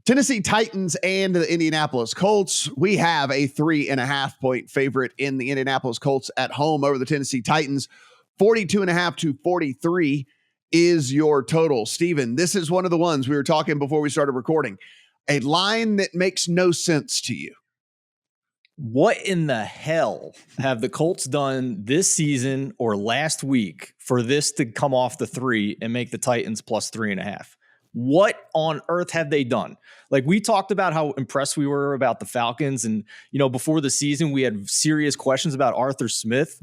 Tennessee Titans and the Indianapolis Colts. We have a 3.5 point favorite in the Indianapolis Colts at home over the Tennessee Titans. 42.5 to 43 is your total. Steven, this is one of the ones we were talking before we started recording. A line that makes no sense to you. What in the hell have the Colts done this season or last week for this to come off the 3 and make the Titans plus 3.5? What on earth have they done? Like, we talked about how impressed we were about the Falcons. And, before the season, we had serious questions about Arthur Smith.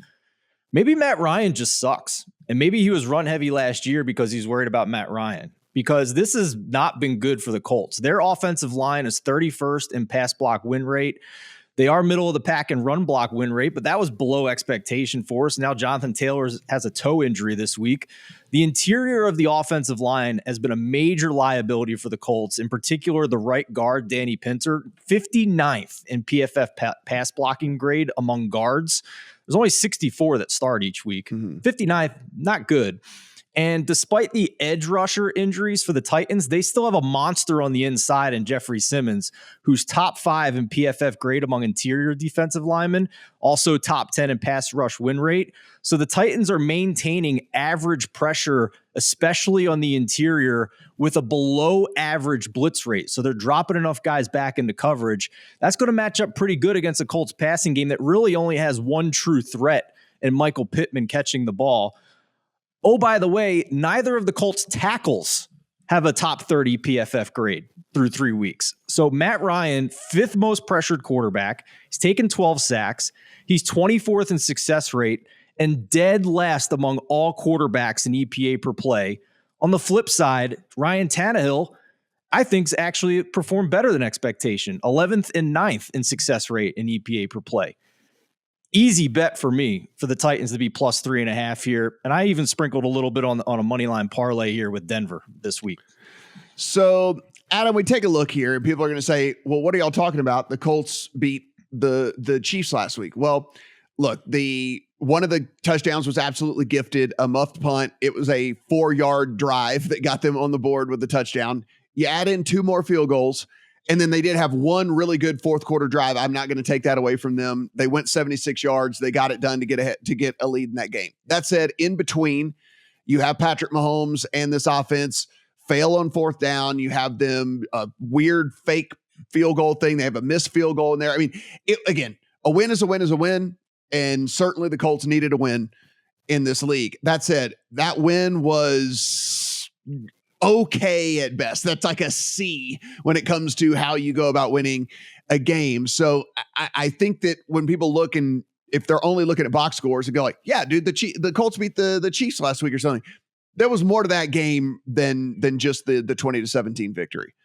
Maybe Matt Ryan just sucks. And maybe he was run heavy last year because he's worried about Matt Ryan, because this has not been good for the Colts. Their offensive line is 31st in pass block win rate. They are middle of the pack in run block win rate, but that was below expectation for us. Now Jonathan Taylor has a toe injury this week. The interior of the offensive line has been a major liability for the Colts, in particular the right guard, Danny Pinter, 59th in PFF pass blocking grade among guards. There's only 64 that start each week. 59th, not good. And despite the edge rusher injuries for the Titans, they still have a monster on the inside in Jeffrey Simmons, who's top 5 in PFF grade among interior defensive linemen, also top 10 in pass rush win rate. So the Titans are maintaining average pressure, especially on the interior, with a below average blitz rate. So they're dropping enough guys back into coverage. That's going to match up pretty good against a Colts passing game that really only has one true threat in Michael Pittman catching the ball. Oh, by the way, neither of the Colts tackles have a top 30 PFF grade through 3 weeks. So Matt Ryan, 5th most pressured quarterback. He's taken 12 sacks. He's 24th in success rate and dead last among all quarterbacks in EPA per play. On the flip side, Ryan Tannehill, I think's actually performed better than expectation. 11th and 9th in success rate in EPA per play. Easy bet for me for the Titans to be plus 3.5 here. And I even sprinkled a little bit on a money line parlay here with Denver this week. So, Adam, we take a look here and people are going to say, well, what are y'all talking about? The Colts beat the Chiefs last week. Well, look, one of the touchdowns was absolutely gifted, a muffed punt. It was a 4-yard drive that got them on the board with the touchdown. You add in 2 more field goals. And then they did have one really good fourth quarter drive. I'm not going to take that away from them. They went 76 yards. They got it done to get ahead, to get a lead in that game. That said, in between, you have Patrick Mahomes and this offense fail on 4th down. You have them a weird fake field goal thing. They have a missed field goal in there. I mean, again, a win is a win is a win. And certainly the Colts needed a win in this league. That said, that win was okay at best. That's like a C when it comes to how you go about winning a game. So I think that when people look, and if they're only looking at box scores and go like, yeah, dude, the Colts beat the Chiefs last week or something, there was more to that game than just the 20-17 victory.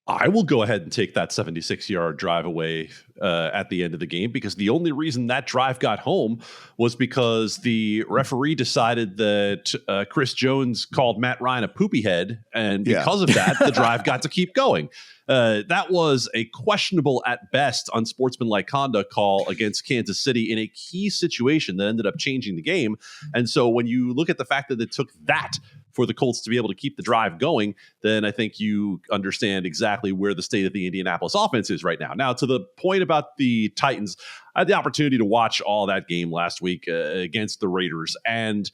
I will go ahead and take that 76-yard drive away at the end of the game, because the only reason that drive got home was because the referee decided that Chris Jones called Matt Ryan a poopy head, and because of that, the drive got to keep going. That was a questionable at best unsportsmanlike conduct call against Kansas City in a key situation that ended up changing the game. And so when you look at the fact that it took that for the Colts to be able to keep the drive going, then I think you understand exactly where the state of the Indianapolis offense is right now. Now, to the point about the Titans, I had the opportunity to watch all that game last week against the Raiders. And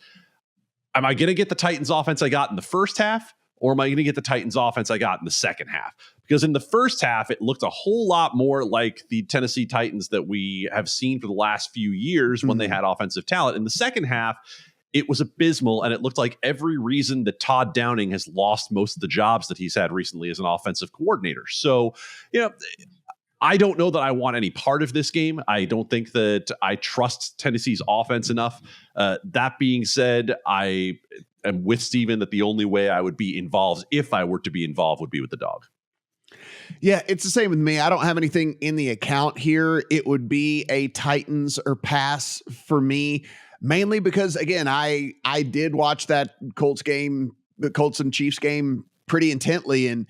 am I going to get the Titans offense I got in the first half, or am I going to get the Titans offense I got in the second half? Because in the first half, it looked a whole lot more like the Tennessee Titans that we have seen for the last few years when they had offensive talent. In the second half, it was abysmal, and it looked like every reason that Todd Downing has lost most of the jobs that he's had recently as an offensive coordinator. So, I don't know that I want any part of this game. I don't think that I trust Tennessee's offense enough. That being said, I am with Steven that the only way I would be involved, if I were to be involved, would be with the dog. Yeah, it's the same with me. I don't have anything in the account here. It would be a Titans or pass for me. Mainly because, again, I did watch that Colts game, the Colts and Chiefs game, pretty intently, and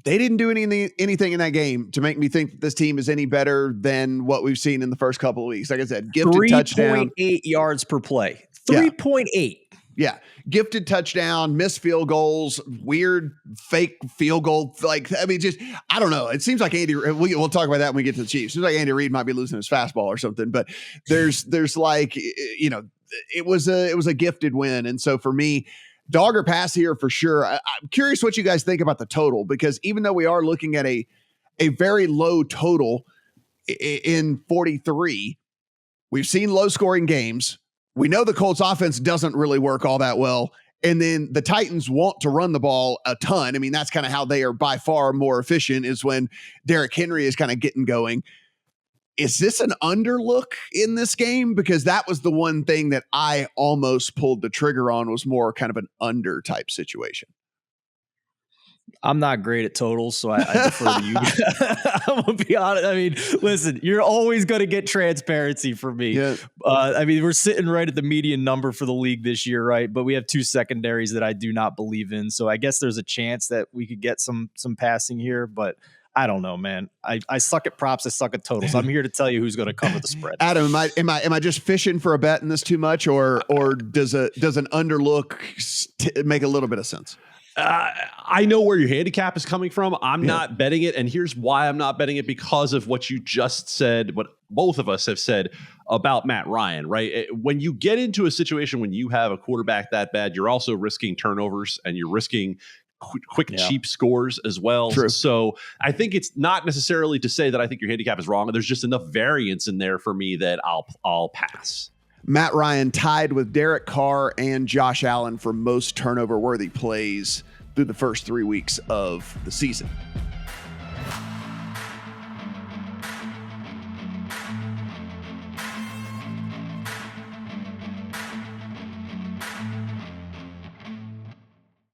they didn't do anything in that game to make me think that this team is any better than what we've seen in the first couple of weeks. Like I said, gifted touchdown. 3.8 yards per play. 3.8. Yeah. Gifted touchdown, missed field goals, weird fake field goal. Like, I mean, just, I don't know. It seems like we'll talk about that when we get to the Chiefs. It seems like Andy Reid might be losing his fastball or something, but there's like, you know, it was a gifted win. And so for me, dog or pass here for sure. I'm curious what you guys think about the total, because even though we are looking at a very low total in 43, we've seen low scoring games. We know the Colts offense doesn't really work all that well. And then the Titans want to run the ball a ton. I mean, that's kind of how they are by far more efficient, is when Derrick Henry is kind of getting going. Is this an underlook in this game? Because that was the one thing that I almost pulled the trigger on, was more kind of an under type situation. I'm not great at totals, so I defer to you. I'm gonna be honest. I mean, listen, you're always going to get transparency from me. Yeah. I mean, we're sitting right at the median number for the league this year, right? But we have two secondaries that I do not believe in. So I guess there's a chance that we could get some passing here, but I don't know, man. I suck at props. I suck at totals. I'm here to tell you who's going to cover the spread. Adam, am I just fishing for a bet in this too much, or does an underlook make a little bit of sense? I know where your handicap is coming from. I'm not betting it. And here's why I'm not betting it: because of what you just said, what both of us have said about Matt Ryan, right? When you get into a situation when you have a quarterback that bad, you're also risking turnovers and you're risking quick, cheap scores as well. True. So I think it's not necessarily to say that I think your handicap is wrong. There's just enough variance in there for me that I'll pass. Matt Ryan tied with Derek Carr and Josh Allen for most turnover-worthy plays through the first 3 weeks of the season.